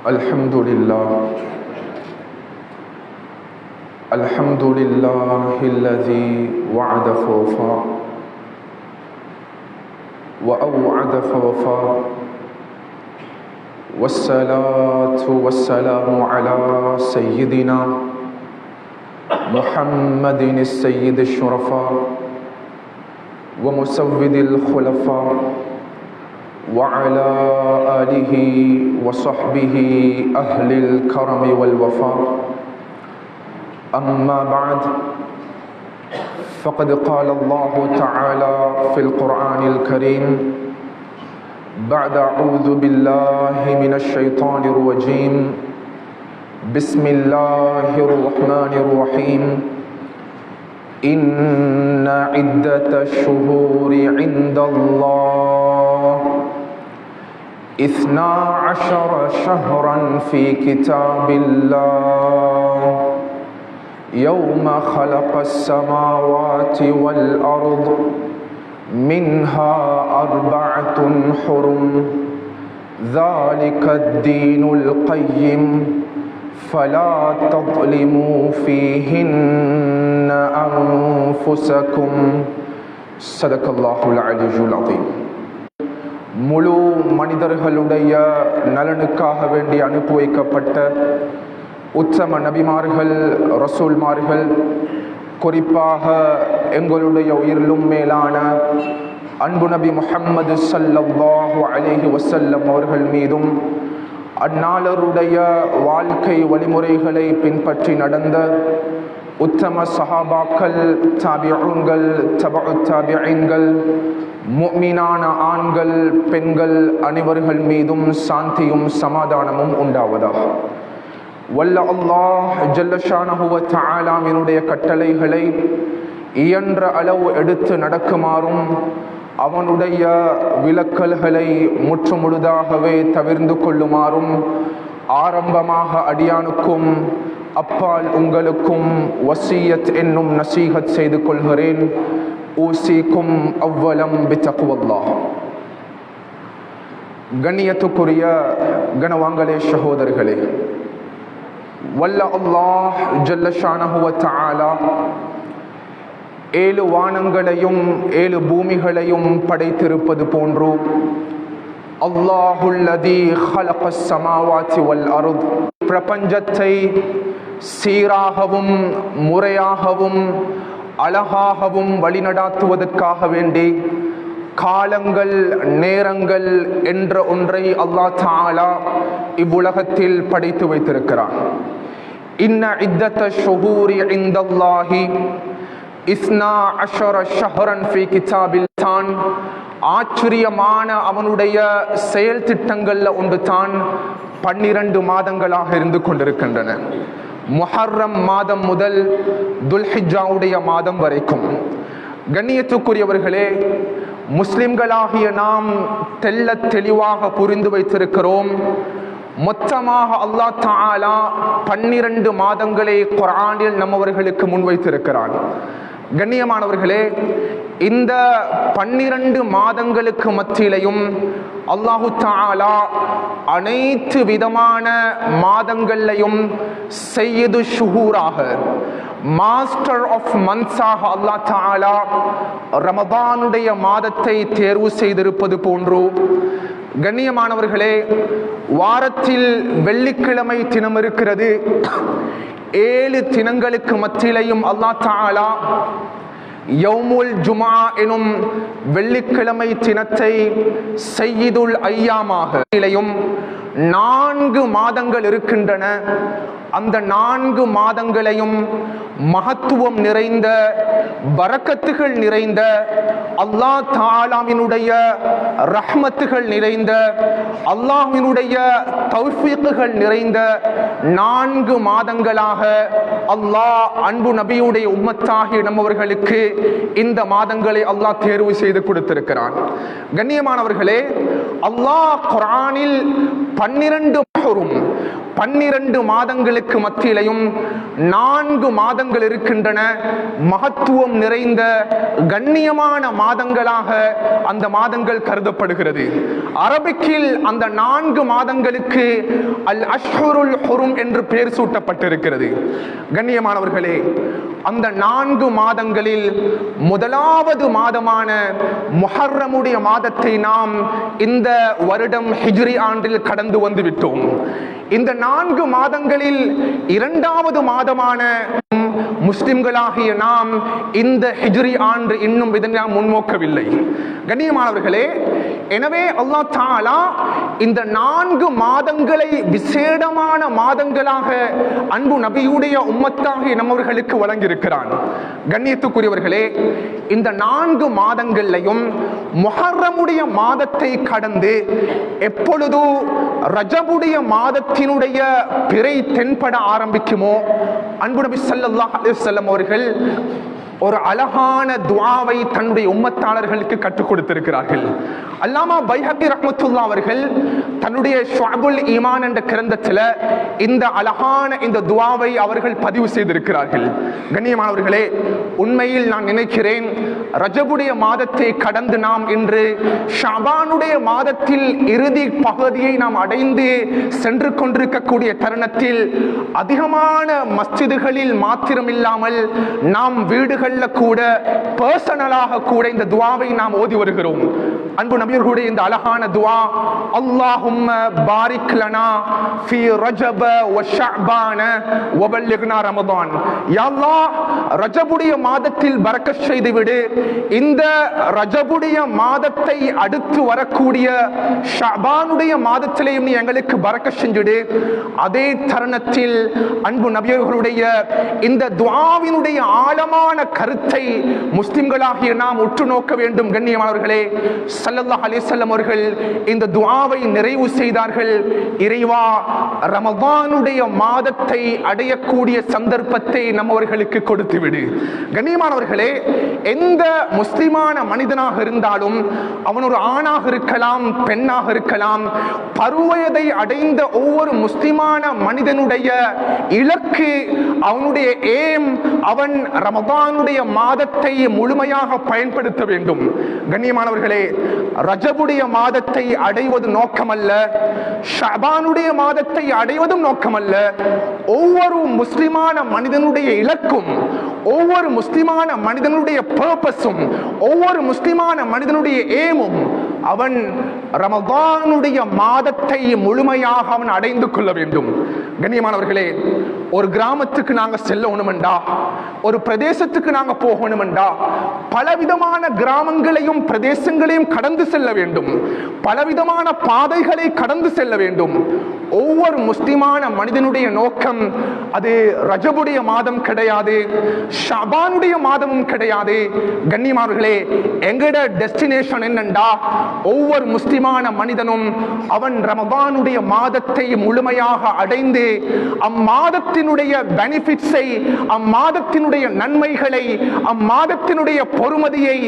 الحمد لله الذي وعد فوفى وأوعد فوفى والصلاة والسلام على سيدنا محمد السيد الشرفاء ومسود الخلفاء وعلى آله وصحبه أهل الكرم والوفاء. أما بعد، فقد قال الله تعالى في القرآن الكريم بعد أعوذ بالله من الشيطان الرجيم بسم الله الرحمن الرحيم إن عدة الشهور عند الله 12 شهرا في كتاب الله يوم خلق السماوات والأرض منها 4 حرم ذلك الدين القيم فلا تظلموا فيهن أنفسكم صدق الله العلي العظيم. முழு மனிதர்களுடைய நலனுக்காக வேண்டி அனுப்பி வைக்கப்பட்ட உத்தம நபிமார்கள், ரசூல்மார்கள், குறிப்பாக எங்களுடைய உயிரிலும் மேலான அன்பு நபி முஹம்மது ஸல்லல்லாஹு அலைஹி வஸல்லம் அவர்கள் மீதும் அந்நாளருடைய வாழ்க்கை வழிமுறைகளை பின்பற்றி நடந்த உத்தம சஹாபாக்கள், தாபிஊன்கள், தபஉ தாபிஈன்கள், முஃமினான ஆண்கள், பெண்கள் அனைவர்கள் மீதும் சாந்தியும் சமாதானமும் உண்டாவதாக. வல்ல அல்லாஹ் ஜல்ல ஷானஹு வ தஆலாவினுடைய கட்டளைகளை இயன்ற அளவு எடுத்து நடக்குமாறும் அவனுடைய விலக்கல்களை முற்றுமுழுதாகவே தவிர்ந்து கொள்ளுமாறும் ஆரம்பமாக அடியானுக்கும் அப்பால் உங்களுக்கும் வசியத் என்னும் நசீஹத் செய்து கொள்கிறேன். ஊசிக்கும் அவ்வலம் பித்தக்வல்லாஹ். கண்ணியத்துக்குரிய கனவான்களே, சகோதரர்களே, வல்ல அல்லாஹ் ஜல்ல ஷானஹு வ தஆலா 7 வானங்களையும் 7 பூமிகளையும் படைத்திருப்பது போன்று அல்லாஹுல்லதி ஹலகஸ் ஸமாவாத்தி வல் அர்த், பிரபஞ்சத்தை சீராகவும் முறையாகவும் அழகாகவும் வழிநடாத்துவதற்காக வேண்டி காலங்கள், நேரங்கள் என்ற ஒன்றை அல்லாஹ் தஆலா இவ்வுலகத்தில் படைத்து வைத்திருக்கிறான். இன்ன இத்தத்த ஷுஹூரி இந்தல்லாஹி 12 ஷஹ்ரன் ஃபீ கிதாபில் தான். ஆச்சரியமான அவனுடைய செயல் திட்டங்கள்ல ஒன்று தான் 12 மாதங்களாக இருந்து கொண்டிருக்கின்றன. முஹர்ரம் மாதம் முதல் துல்ஹிஜ்ஜாவுடைய மாதம் வரைக்கும். கண்ணியத்துக்குரியவர்களே, முஸ்லிம்களாகிய நாம் தெல்ல தெளிவாக புரிந்து வைத்திருக்கிறோம். மொத்தமாக அல்லாஹ் தஆலா 12 மாதங்களை குர்ஆனில் நம்மவர்களுக்கு முன்வைத்திருக்கிறான். கண்ணியமானவர்களே, இந்த 12 மாதங்களுக்கு மத்தியிலையும் அல்லாஹு தஆலா அனைத்து விதமான மாதங்களையும் சையது ஷுஹூராக, மாஸ்டர் ஆஃப் மந்த்ஸாக அல்லாஹ் தஆலா ரமதானுடைய மாதத்தை தேர்வு செய்திருப்பது போன்று, கண்ணியமானவர்களே, வாரத்தில் வெள்ளிக்கிழமை தினம் இருக்கிறது. 7 தினங்களுக்கு மத்தியிலையும் அல்லாஹ் தஆலா யௌமுல் ஜுமா எனும் வெள்ளிக்கிழமை தினத்தை சையிதுல் ஐயாமாக 4 மாதங்கள் இருக்கின்றன. அந்த 4 மாதங்களையும் மகத்துவம் நிறைந்த, பரக்கத்துகள் நிறைந்த, அல்லாஹ் தஆலாவினுடைய ரஹ்மத்துகள் நிறைந்த, அல்லாஹ்வினுடைய தௌஃபீக்குகள் நிறைந்த 4 மாதங்களாக அல்லாஹ் அன்பு நபியுடைய உம்மத்தாகிய நம்மவர்களுக்கு இந்த மாதங்களை அல்லாஹ் தேர்வு செய்து கொடுத்திருக்கிறான். கண்ணியமானவர்களே, அல்லாஹ் குர்ஆனில் 12 ஹுரும் 12 மாதங்களுக்கு மத்தியிலையும் 4 மாதங்கள் இருக்கின்றன. மகத்துவம் நிறைந்த கண்ணியமான மாதங்களாக அந்த மாதங்கள் கருதப்படுகிறது. அரபிக்கில் அந்த 4 மாதங்களுக்கு அல் அஷ்ஹுருல் ஹுரும் என்று பெயர் சூட்டப்பட்டிருக்கிறது. கண்ணியமானவர்களே, அந்த 4 மாதங்களில் முதலாவது மாதமான முஹர்ரமுடைய மாதத்தை நாம் இந்த வருடம் ஹிஜ்ரி ஆண்டில் கடந்து வந்து விட்டோம். இந்த 4 மாதங்களில் இரண்டாவது மாதமான முஸ்லிம்களாகிய நாம் இந்த ஹிஜ்ரி ஆண்டு இன்னும் இதனை நாம் முன்னோக்கவில்லை. கண்ணியமானவர்களே, எனவே அல்லாஹ் தஆலா இந்த 4 மாதங்களை விசேடமான மாதங்களாக அன்பு நபியுடைய உம்மத்தாகிய நம்மவர்களுக்கு வழங்கியிருக்கிறான். கண்ணியத்துக்குரியவர்களே, இந்த 4 மாதங்களையும் முஹர்ரமுடைய மாதத்தை கடந்து எப்பொழுது ரஜபுடைய மாதத்தினுடைய பிறை தென்பட ஆரம்பிக்குமோ, அன்பு நபி ஸல்லல்லாஹு அலைஹி வஸல்லம் அவர்கள் ஒரு அழகான துஆவை தன்னுடைய உம்மத்தாளர்களுக்கு கற்றுக் கொடுத்திருக்கிறார்கள். அல்லாமா பைஹக்கி ரஹ்மத்துல்லாஹ் அவர்கள் தன்னுடைய ஷுஅபுல் ஈமான் என்ற கிரந்தத்தில் இந்த அழகான இந்த துஆவை அவர்கள் பதிவு செய்திருக்கிறார்கள். கண்ணியமானவர்களே, உண்மையில் நான் நினைக்கிறேன், ரஜபுடைய மாதத்தை கடந்து நாம் இன்று ஷஅபானுடைய மாதத்தில் இறுதி பகுதியை நாம் அடைந்து சென்று கொண்டிருக்கக்கூடிய தருணத்தில் அதிகமான மஸ்ஜிதுகளில் மாத்திரமில்லாமல் நாம் வீடுகள் கூட பர்சனலாக கூட இந்த துஆவை நாம் ஓதி வருகிறோம். அன்பு நபியர்களுடைய இந்த அழகான துஆ, அல்லாஹும்ம பாரிக் லனா ஃபீ ரஜப வ ஷஅபான வ பல்லிக்னா ரமதான். யா அல்லாஹ், ரஜபுடைய மாதத்தில் பரக்கத் செய்து விடு, இந்த ரஜபுடைய மாதத்தை அடுத்து வரக்கூடிய ஷஅபானுடைய மாதத்திலேயும் நீ எங்களுக்கு பரக்கத் செஞ்சிடு. அதே தருணத்தில் அன்பு நபியர்களுடைய இந்த துஆவினுடைய ஆழமான கருத்தை முஸ்லிம்களாகிய நாம் உற்று நோக்க வேண்டும். கண்ணியமானவர்களே, ஸல்லல்லாஹு அலைஹி வஸல்லம் அவர்கள் இந்த துஆவை நிறைவு செய்தார்கள். இறைவா, ரமதானுடைய மாதத்தை அடையக்கூடிய சந்தர்ப்பத்தை நம்மவர்களுக்கு கொடுத்து விடு. கண்ணியமானவர்களே, எந்த முஸ்லிமான மனிதனாக இருந்தாலும், அவன் ஒரு ஆணாக இருக்கலாம், பெண்ணாக இருக்கலாம், பருவயதை அடைந்த ஒவ்வொரு முஸ்லிமான மனிதனுடைய இலக்கு, அவனுடைய ஏம், அவன் ரமதானுடைய மாதத்தை முழுமையாக பயன்படுத்த வேண்டும். கண்ணியமானவர்களே, ரஜபுடைய மாதத்தை அடைவது நோக்கமல்ல, ஷஅபானுடைய மாதத்தை அடைவதும் நோக்கமல்ல. ஒவ்வொரு முஸ்லிமான மனிதனுடைய இலக்கும், ஒவ்வொரு முஸ்லிமான மனிதனுடைய பர்பஸும், ஒவ்வொரு முஸ்லிமான மனிதனுடைய ஏமும் அவன் ரமதானுடைய மாதத்தை முழுமையாக அவன் அடைந்து கொள்ள வேண்டும். கண்ணியமானவர்களே, ஒரு கிராமத்துக்கு நாங்க செல்லணுமெண்டா, ஒரு பிரதேசத்துக்கு நாங்க போகணுமெண்டா, பலவிதமான கிராமங்களையும் பிரதேசங்களையும் கடந்து செல்ல வேண்டும், பலவிதமான பாதைகளை கடந்து செல்ல வேண்டும். ஒவ்வொரு முஸ்லிமான மனிதனுடைய நோக்கம் அது ரஜபுடைய மாதம் கிடையாது, ஷஅபானுடைய மாதமும் கிடையாது. கண்ணியமானவர்களே, எங்கட டெஸ்டினேஷன் என்னண்டா, ஒவ்வொரு முஸ்லிமான மனிதனும் அவன் ரமதானுடைய மாதத்தை முழுமையாக அடைந்து அம்மாதத்தினுடைய பெனிஃபிட்ஸை, அம்மாதத்தினுடைய நன்மைகளை, அம்மாதத்தினுடைய பொறுமதியை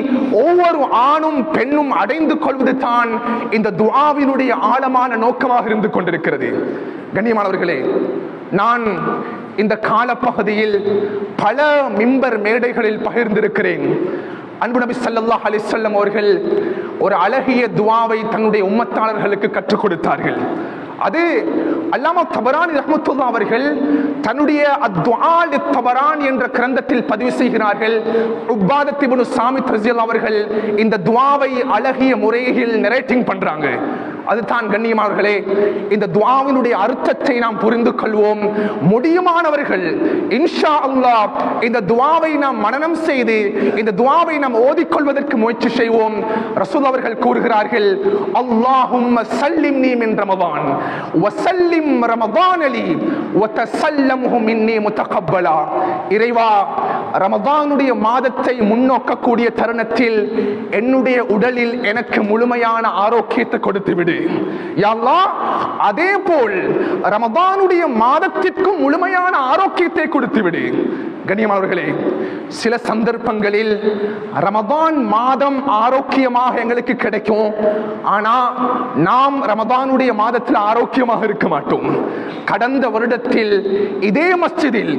ஒவ்வொரு ஆணும் பெண்ணும் அடைந்து கொள்வது தான் இந்த துஆவினுடைய ஆழமான நோக்கமாக இருந்து கொண்டிருக்கிறது. கண்ணியமானவர்களே, நான் இந்த காலப்பகுதியில் பல மிம்பர் மேடைகளில் பகிர்ந்திருக்கிறேன். அன்பு நபி ஸல்லல்லாஹு அலைஹி வஸல்லம் அவர்கள் ஒரு அழகிய துஆவை தன்னுடைய உம்மத்தாளர்களுக்கு கற்றுக் கொடுத்தார்கள். அது அல்லாமா தபரானி ரஹ்மத்துல்லாஹி அவர்கள் தன்னுடைய அத்ஆ லித்தபரானி என்ற கிரந்தத்தில் பதிவு செய்கிறார்கள். உபாதத் இப்னு சாமித் ரலியல்லாஹு அவர்கள் இந்த துஆவை அழகிய முறையில் நரேட்டிங் பண்றாங்க. அதுதான் கண்ணியமானவர்களே, இந்த துஆவினுடைய அர்த்தத்தை நாம் புரிந்து கொள்வோம். முடியுமானவர்கள் இன்ஷா அல்லாஹ் இந்த துஆவை நாம் மனனம் செய்து இந்த துஆவை நாம் ஓதிக்கொள்வதற்கு முயற்சி செய்வோம். ரசூல் அவர்கள் கூறுகிறார்கள், அல்லாஹும்ம சல்லிம்னி மின் ரமதான் வசல்லிம் ரமதான் அலி வதஸல்லம்ஹு மின்னி முத்தகப்பலா. இறைவா, ரமதானுடைய மாதத்தை முன்னோக்கக்கூடிய தருணத்தில் என்னுடைய உடலில் எனக்கு முழுமையான ஆரோக்கியத்தை கொடுத்து விடு. யா அல்லாஹ், அதே போல் ரமதானுடைய மாதத்திற்கும் முழுமையான ஆரோக்கியத்தை கொடுத்து விடு. கண்ணியமானவர்களே, சில சந்தர்ப்பங்களில் ரமதான் மாதம் ஆரோக்கியமாக எங்களுக்கு கிடைக்கும். ஆனா நாம் ரமதானுடைய மாதத்தில் ஆரோக்கியமாக இருக்க மாட்டோம். கடந்த வருடத்தில் இதே மஸ்ஜிதில்,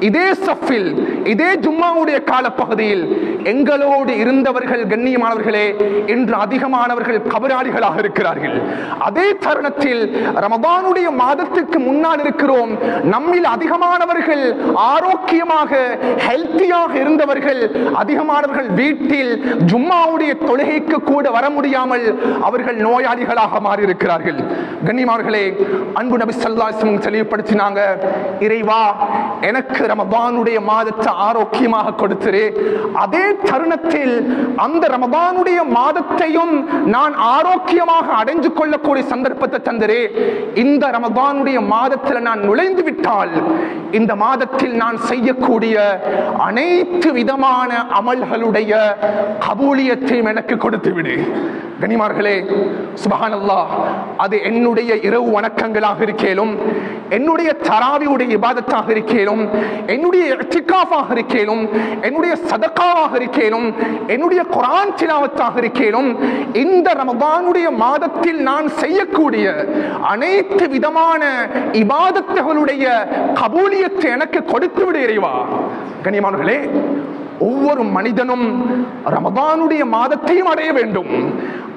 இதே சஃபில், இதே ஜும்மாவுடைய காலப்பகுதியில் எங்களோடு இருந்தவர்கள் கண்ணியமானவர்களே இன்று அதிகமானவர்கள் கபராளிகளாக இருக்கிறார்கள். அதே தருணத்தில் ரமதானுடைய மாதத்துக்கு முன்னால் இருக்கிறோம். நம்மில் அதிகமானவர்கள் ஆரோக்கியமாக ஹெல்த்தியாக இருந்தவர்கள் அதிகமானவர்கள் வீட்டில் ஜும்மாவுடைய தொழுகைக்கு கூட வர முடியாமல் அவர்கள் நோயாளிகளாக மாறி இருக்கிறார்கள். கண்ணியமானவர்களே, அன்பு நபி ஸல்லல்லாஹு அலைஹி வஸல்லம் தெளிவுபடுத்தினாங்க, இறைவா எனக்கு ரமதானுடைய மாதத்தை ஆரோக்கியமாக கொடுத்திரு, அதே தருணத்தில் அந்த ரமதானுடைய மாதத்தையும் நான் ஆரோக்கியமாக அடைஞ்சு கொள்ளக்கூடிய சந்தர்ப்பத்தை தந்திரு. இந்த ரமதானுடைய மாதத்தில் நான் நுழைந்து விட்டால் இந்த மாதத்தில் நான் செய்யக்கூடிய அனைத்து விதமான அமல்களுடைய கபூலியத்தையும் எனக்கு கொடுத்து விடு. கனிமார்களே, சுப்ஹானல்லாஹ், அது என்னுடைய இரவு வணக்கங்களாக இருக்கேலும், என்னுடைய தராவியுடைய இபாதத்தாக இருக்கேலும், என்னுடைய இத்திகாஃபாக இருக்கேலும், என்னுடைய சதகாவாக இருக்கேலும், என்னுடைய குர்ஆன் திலாவத்தாக இருக்கேலும், இந்த ரமதானுடைய மாதத்தில் நான் செய்யக்கூடிய அனைத்து விதமான இபாதத்துகளுடைய கபூலியத்தை எனக்கு கொடுத்து விடு இறைவா. கனிமானவர்களே, ஒவ்வொரு மனிதனும் ரமதானுடைய மாதத்தையும் அடைய வேண்டும்.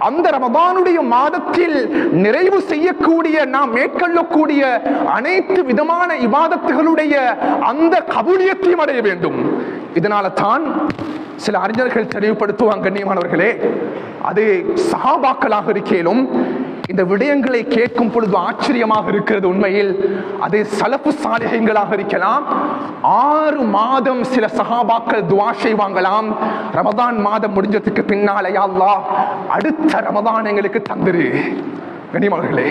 அந்த ரமதானுடைய மாதத்தில் நிறைவு செய்யக்கூடிய, நாம் மேற்கொள்ளக்கூடிய அனைத்து விதமான இபாதத்துகளுடைய அந்த கபூலியத்தையும் அடைய வேண்டும். இதனால தான் சில அறிஞர்கள் தெளிவுபடுத்துவாங்க, கண்ணியமானவர்களே, அது சஹாபாக்களாக இருக்கேலும் இந்த விடயங்களை கேட்கும் பொழுது ஆச்சரியமாக இருக்கிறது. உண்மையில் அது சலஃபு சாலிஹீன்களாக இருக்கலாம். 6 மாதம் சில சஹாபாக்கள் துஆ செய்வாங்களாம். ரமதான் மாதம் முடிஞ்சதுக்கு பின்னால, யா அல்லாஹ் அடுத்த ரமதான் எங்களுக்கு தந்திரு. கண்ணியமானவர்களே,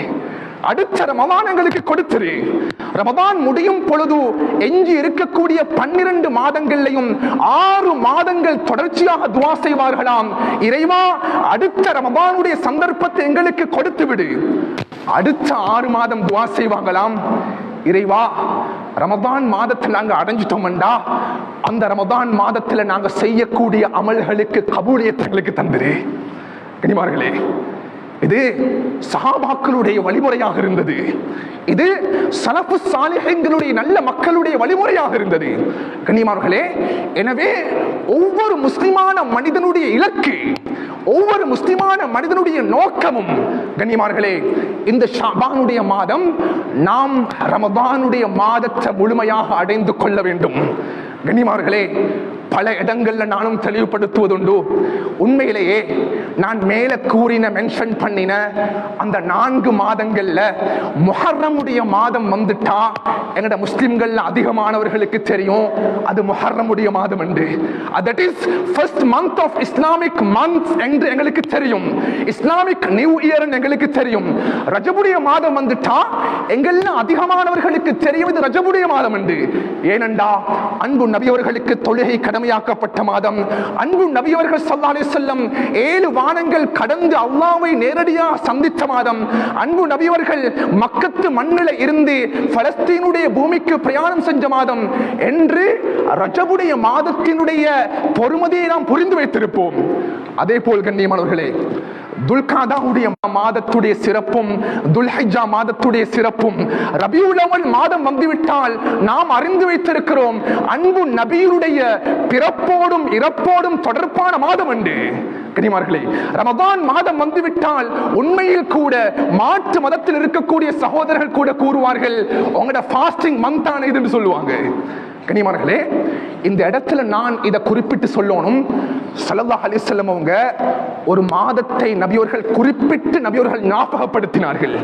அடுத்த ரமதான் எங்களுக்கு கொடுத்துரு. ரமதான் முடியும் பொழுது எஞ்சி இருக்கக்கூடிய 12 மாதங்களையும் 6 மாதங்கள் தொடர்ச்சியாக துஆ செய்வார்களாம், இறைவா அடுத்த ரமதானுடைய சந்தர்ப்பத்தை எங்களுக்கு கொடுத்து விடு. அடுத்த 6 மாதம் துஆ செய்வாங்களாம், இறைவா ரமதான் மாதத்தில் நாங்க அடைஞ்சிட்டோம்டா, அந்த ரமதான் மாதத்துல நாங்க செய்யக்கூடிய அமல்களுக்கு கபூலியத்தை எங்களுக்கு தந்துரு. கனிமார்களே, இது சஹாபாக்களுடைய வழிமுறையாக இருந்தது. இது சலஃபு சாலிஹீன்களுடைய நல்ல மக்களுடைய வழிமுறையாக இருந்தது. கண்ணியமானவர்களே, எனவே ஒவ்வொரு முஸ்லிமான மனிதனுடைய இலக்கு, ஒவ்வொரு முஸ்லிமான மனிதனுடைய நோக்கமும் கண்ணியமானவர்களே, இந்த ஷாபானுடைய மாதம் நாம் ரமதானுடைய மாதத்தை முழுமையாக அடைந்து கொள்ள வேண்டும். கண்ணியமானவர்களே, பல இடங்கள்ல நானும் தெளிவுபடுத்துவதுண்டு. உண்மையிலேயே நான் மேல கூறின மென்ஷன் பண்ணின அந்த 4 மாதங்கள்ல முஹர்ரமுடைய மாதம் வந்துட்டா எங்கட முஸ்லிம்கள்ல அதிகமானவர்களுக்கு தெரியும் அது முஹர்ரமுடைய மாதம் என்று. that is first month of Islamic month என்று எங்களுக்கு தெரியும். இஸ்லாமிக் நியூ இயர் எங்களுக்கு தெரியும். ரஜபுடைய மாதம் வந்துட்டா எங்கள்ல அதிகமானவர்களுக்கு தெரியும் இது ரஜபுடைய மாதம் என்று. ஏனென்றா அன்பு நபி அவர்களுக்கு தொழுகை கடமையாக்கப்பட்ட மாதம். அன்பு நபி அவர்கள் ஸல்லல்லாஹு அலைஹி வஸல்லம் 7 வானங்கள் கடந்து அல்லாஹ்வை நேரடியாக சந்தித்த மாதம். அன்பு நபி அவர்கள் மக்கத்து மண்ணில் இருந்து பலஸ்தீனுடைய பூமிக்கு பிரயாணம் செஞ்ச மாதம் என்று ரஜபுடைய மாதத்தினுடைய பொறுமதியை நாம் புரிந்து வைத்திருப்போம். அதே போல் கண்ணியமானவர்களே, துல்காதாவுடைய மாதத்துடைய சிறப்பும், துல்ஹிஜ்ஜா மாதத்துடைய சிறப்பும், ரபியுல் அவ்வல் மாதம் வந்துவிட்டால் நாம் அறிந்து வைத்திருக்கிறோம் அன்பு நபியுடைய பிறப்போடும் இறப்போடும் தொடர்பான மாதம் என்று. கனிமார்களே, ரமதான் மாதம் வந்துவிட்டால் உண்மையில் கூட மாற்று மதத்தில் இருக்கக்கூடிய சகோதரர்கள் கூட கூறுவார்கள் உங்களோட ஃபாஸ்டிங் மந்த் இது என்று சொல்லுவாங்க. கனிமார்களே, இந்த இடத்துல நான் இதை குறிப்பிட்டு சொல்லணும். ஸல்லல்லாஹு அலைஹி வஸல்லம் அவங்க ஒரு மாதத்தை நபியோர்கள் குறிப்பிட்டு நபியோர்கள் ஞாபகப்படுத்தினார்கள்.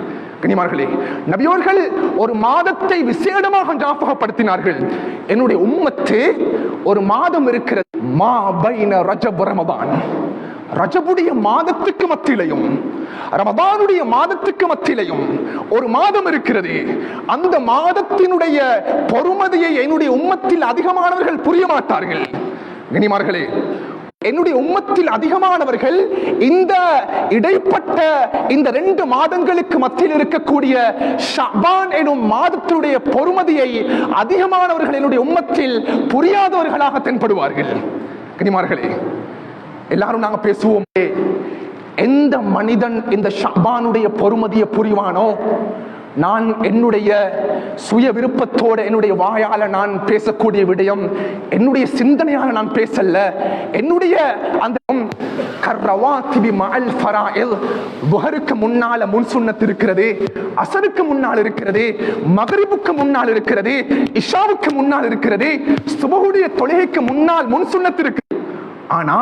கனிமார்களே, நபியோர்கள் ஒரு மாதத்தை விசேடமாக ஞாபகப்படுத்தினார்கள். என்னுடைய உம்மத்து ஒரு மாதம் இருக்கிறது, மா பைன ரஜப் ரமதான். ரஜபுடைய மாதத்துக்கு மத்தியிலையும் ரமதானுடைய மாதத்துக்கு மத்தியிலையும் ஒரு மாதம் இருக்கிறது. அந்த மாதத்தினுடைய பொறுமதியை என்னுடைய உம்மத்தில் அதிகமானவர்கள் புரிய மாட்டார்கள். கனிமார்களே, என்னுடைய உம்மத்தில் அதிகமானவர்கள் இந்த இடைப்பட்ட இந்த 2 மாதங்களுக்கு மத்தியில் இருக்கக்கூடிய ஷஅபான் எனும் மாதத்தினுடைய பொறுமதியை அதிகமானவர்கள் என்னுடைய உம்மத்தில் புரியாதவர்களாக தென்படுவார்கள். கனிமார்களே, எல்லாரும் நாங்க பேசுவோம், எந்த மனிதன் இந்த ஷஅபானுடைய பொறுமதியை புரிவானோ, நான் என்னுடைய சுய விருப்பத்தோட என்னுடைய வாயால நான் பேசக்கூடிய விடயம், என்னுடைய சிந்தனையால நான் பேசல, என்னுடைய அந்த கர்ரவாத்திபி மஅல் ஃபராயில், துஹருக்கு முன்னால முன் சுன்னத் இருக்கிறது, அஸருக்கு முன்னால் இருக்கிறது, மக்ரிபுக்கு முன்னால் இருக்கிறது, இஷாவுக்கு முன்னால் இருக்கிறது, சுபஹுடைய தொழுகைக்கு முன்னால் முன் சுன்னத் இருக்கு. ஆனா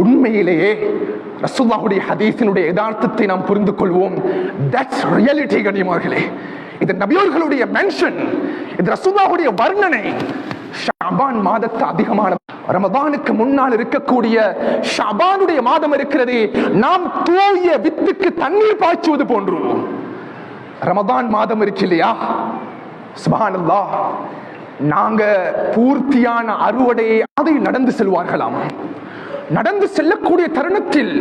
உண்மையிலேயே ரசூலுல்லாஹுடைய ஹதீஸினுடைய யதார்த்தத்தை நாம் புரிந்து கொள்வோம். That's reality. கண்ணியமானவர்களே, இது நபியோர்களுடைய மென்ஷன், இது ரசூலுல்லாஹுடைய வர்ணனை. ஷஅபான் மாதத்து அதிகமான ரமதானுக்கு முன்னால் இருக்கக்கூடிய ஷஅபானுடைய மாதம் இருக்கிறது, நாம் தூய வித்துக்கு தண்ணீர் பாய்ச்சுவது போன்று ரமதான் மாதம் இருக்கு இல்லையா? சுப்ஹானல்லாஹ், நாங்க பூர்த்தியான அறுவடையை அதை நடந்து செல்வார்களாம். நடந்து செல்லக்கூடிய தருணத்தில்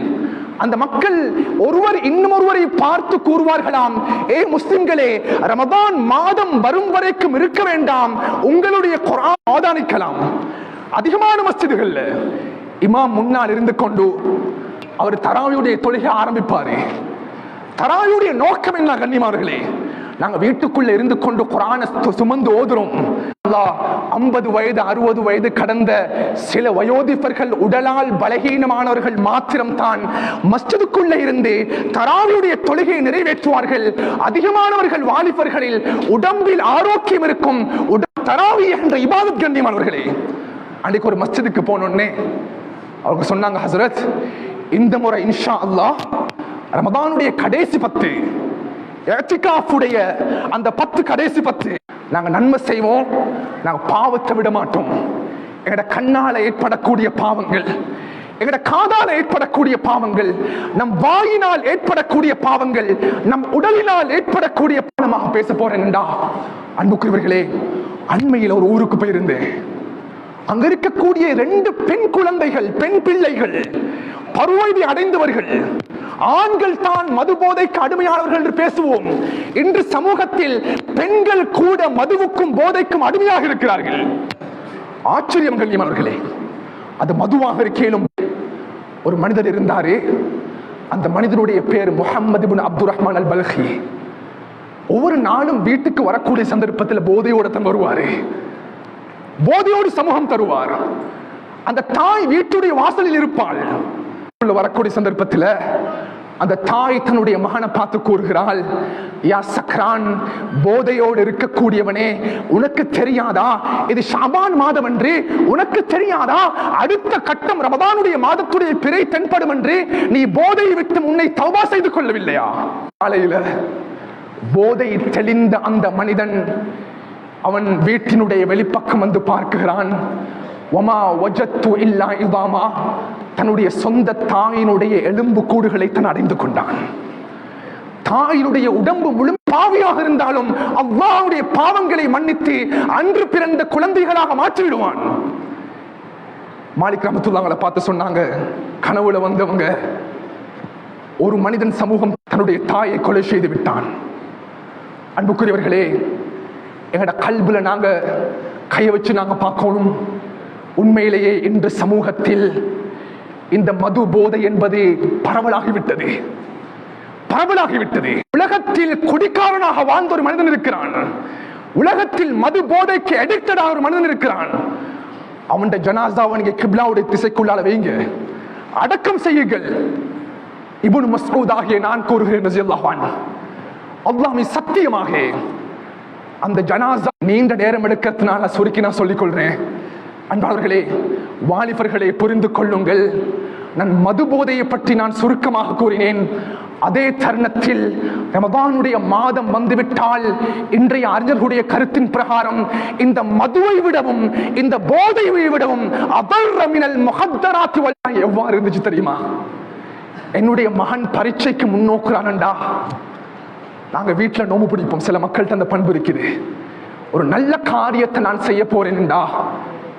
அந்த மக்கள் ஒருவர் இன்னும் ஒருவரை பார்த்து கூறுவார்களாம், ஏ முஸ்லிம்களே, ரமதான் மாதம் வரும் வரைக்கும் இருக்க வேண்டாம், உங்களுடைய குர்ஆன் ஆதானிக்கலாம். அதிகமான மஸ்ஜிதுகள்ல இமாம் முன்னால் இருந்து கொண்டு அவர் தராவியுடைய தொழுகை ஆரம்பிப்பாரு. தராவியுடைய நோக்கம் என்ன கண்ணியமானவர்களே? நாங்க வீட்டுக்குள்ள இருந்து கொண்டு குர்ஆனை சுமந்து ஓதுறோம். 50 வயது 60 வயது கடந்த சில வயோதிபர்கள், உடலால் பலகீனமானவர்கள் மாத்திரம் தான் மஸ்ஜிதுக்குள்ள இருந்து தராவியுடைய தொழுகையை நிறைவேற்றுவார்கள். அதிகமானவர்கள் வாலிபர்களில் உடம்பில் ஆரோக்கியம் இருக்கும். தராவி என்ற இபாதத் கண்ணியமானவர்களே, அன்றைக்கு ஒரு மஸ்ஜிதுக்கு போனோன்னே அவங்க சொன்னாங்க, ஹஸ்ரத், இந்த முறை இன்ஷா அல்லாஹ் ரமதானுடைய கடைசி 10 இஅ்திகாஃபுடைய அந்த 10 கடைசி 10 நாங்க நன்மை செய்வோம், நாங்க பாவத்தை விட மாட்டோம். எங்கட கண்ணால ஏற்படக்கூடிய பாவங்கள், எங்கட காதால ஏற்படக்கூடிய பாவங்கள், நம் வாயினால் ஏற்படக்கூடிய பாவங்கள், நம் உடலினால் ஏற்படக்கூடிய பாவமாக பேச போறேன்டா. அன்புக்குரியவர்களே, அண்மையில் ஒரு ஊருக்கு போயிருந்தேன். அங்க இருக்கக்கூடிய 2 பெண் குழந்தைகள், பெண் பிள்ளைகள், பருவவயதை அடைந்தவர்கள். ஆண்கள் தான் மது போதைக்கு அடிமையானவர்கள் என்று பேசுவோம். இன்று சமூகத்தில் பெண்கள் கூட மதுவுக்கும் போதைக்கும் அடிமையாக இருக்கிறார்கள். ஆச்சரியம் கண்ணியமானவர்களே. அது மதுவாக இருக்கேனும். ஒரு மனிதர் இருந்தாரே, அந்த மனிதனுடைய பேர் முஹம்மது இப்னு அப்துர் ரஹ்மான் அல் பல்கி. ஒவ்வொரு நாளும் வீட்டுக்கு வரக்கூடிய சந்தர்ப்பத்தில் போதையோட தான் வருவாரு. போதையோடு சமூகம் தருவார். அந்த தாய் வீட்டுடைய வாசலில் இருப்பாள். வரக்கூடிய சந்தர்ப்பத்தில் அந்த தாய் தன்னுடைய மகனை பார்த்து கூறுகிறாள், யா சக்ரான், போதையோடு இருக்கக்கூடியவனே, உனக்கு தெரியாதா இது ஷஅபான் மாதம் என்று? உனக்கு தெரியாதா அடுத்த கட்டம் ரமதானுடைய மாதத்துடைய பிறை தென்படும் என்று? நீ போதையை விட்டு உன்னை தௌபா செய்து கொள்ளவில்லையா? காலையில போதை தெளிந்த அந்த மனிதன் அவன் வீட்டினுடைய வெளிப்பக்கம் வந்து பார்க்கிறான். வமா வஜத்து இல்லா இதாமா, தன்னுடைய சொந்த தாயினுடைய எலும்பு கூடுகளை தன் அடைந்து கொண்டான். தாயினுடைய உடம்பு முழு பாவியாக இருந்தாலும் அல்லாஹ்வுடைய பாவங்களை மன்னித்து அன்று பிறந்த குழந்தைகளாக மாற்றிவிடுவான். மாலிக் ரஹ்மத்துல்லாஹி பார்த்து சொன்னாங்க, கனவுல வந்தவங்க, ஒரு மனிதன் சமூகம் தன்னுடைய தாயை கொலை செய்து விட்டான். அன்புக்குரியவர்களே, எங்கட கல்புல நாங்க கைய வச்சு நாங்க பார்க்கணும். உண்மையிலேயே இன்று சமூகத்தில் இந்த மது போதை என்பது பரவலாகிவிட்டது. உலகத்தில் குடிக்காரனாக வாழ்ந்த ஒரு மனிதன் இருக்கிறான். உலகத்தில் மது போதைக்கு அடிக்டடாக ஒரு மனிதன் இருக்கிறான். அவனுடைய ஜனாஸாவை நீங்க கிப்லாவுடைய திசைக்குள்ளால வைங்க, அடக்கம் செய்யுங்கள். இப்னு மஸ்ஊத் ஆகிய நான் கூறுகிறேன் ரலியல்லாஹு அன்ஹு, அல்லாஹ் சத்தியமாக அந்த ஜனாஸா நீண்ட நேரம் எடுக்கிறதுனால சுருக்கி நான் சொல்லிக் கொள்றேன். அன்பாளர்களே, வாலிபர்களை புரிந்து கொள்ளுங்கள். நான் மது போதையை பற்றி நான் சுருக்கமாக கூறினேன். அதே தருணத்தில் ரமதானுடைய மாதம் வந்துவிட்டால் இன்றைய அறிஞர்களுடைய கருத்தின் பிரகாரம் இந்த மதுவை விடவும் இந்த போதையை விடவும் அபர்ர மினல் முஹத்தராத்தி வல் எவ்வாறு இருந்துச்சு தெரியுமா? என்னுடைய மகன் பரீட்சைக்கு முன்னோக்குறான்டா. நாங்க வீட்டுல நோம்பு பிடிப்போம். சில மக்கள்கிட்ட அந்த பண்பு இருக்குது. ஒரு நல்ல காரியத்தை நான் செய்ய போறேன்டா,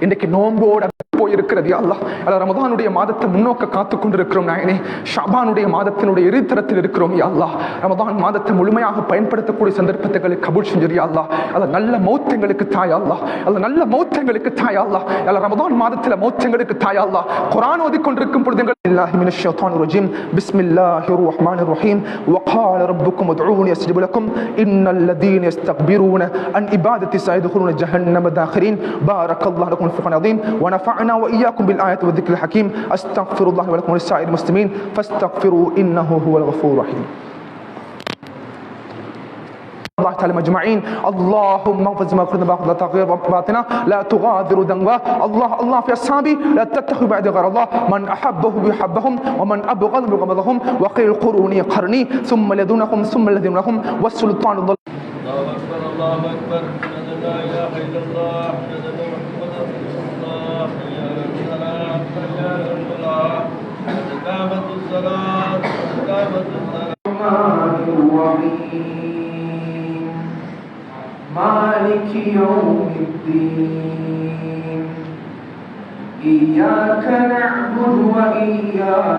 இன்னைக்கு நோம்போட போயிருக்கிறது யா அல்லாஹ். ரமதானுடைய மாதத்தை முன்னோக்க காத்துக் கொண்டிருக்கிறோம் நாயனே. ஷாபானுடைய மாதத்தினுடைய இறுதித்தரத்தில் இருக்கிறோம் யா அல்லாஹ். ரமதான் மாதத்தை முழுமையாக பயன்படுத்தக்கூடிய சந்தர்ப்பத்தை கபூல் செஞ்சிரு யா அல்லாஹ். நல்ல மௌத்தங்களுக்கு தாயா அல்லாஹ். நல்ல மௌத்தங்களுக்கு தாயா அல்லாஹ். ரமதான் மாதத்துல மௌத்தங்களுக்கு தாயா அல்லாஹ். குர்ஆன் ஓதிக்கொண்டிருக்கும் பொழுது பிஸ்மில்லாஹி மினஷ் ஷைத்தானிர் ரஜீம் பிஸ்மில்லாஹிர் ரஹ்மானிர் ரஹீம் வகால ரப்புக்கும் உத்ஊனி அஸ்ஜிப் லக்கும் இன்னல் லதீன யஸ்தக்பிரூன அன் இபாதத்தி சயதுகுலூன ஜஹன்னம தாகிரீன் பாரக்கல்லாஹு லக்கும் ஃபில் குர்ஆன் அதீம் வ நஃபஅனா வ இய்யாக்கும் பில் ஆயத்தி வ ஹக்கீம் அஸ்தக்ஃபிருல்லாஹ வ லக்கும் வ லிஸ்ஸாயிரில் முஸ்லிமீன் ஃபஸ்தக்ஃபிரூ இன்னஹு ஹுவல் கஃபூருர் ரஹீம். الله تعالى مجمعين. اللهم اغفر ما قلنا باطنا تغير باطنا لا تغادر ذنبا. الله في اصحابي لا تتخذ بعد غير الله من احبه يحبهم ومن ابغض بغضهم وقيل قروني قرني ثم لدنهم ثم الذين لهم والسلطان الضل. الله اكبر الله اكبر لا اله الا الله محمد رسول الله يا رب الصلاه قامت الصلاه قامت الصلاه مالك يوم الدين إياك نعبد وإياك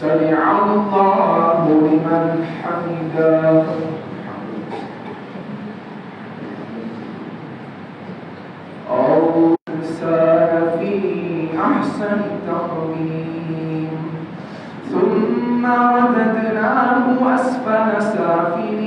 سمع الله لمن حمده أرسل في أحسن تقويم ثم رددناه أسفل سافلين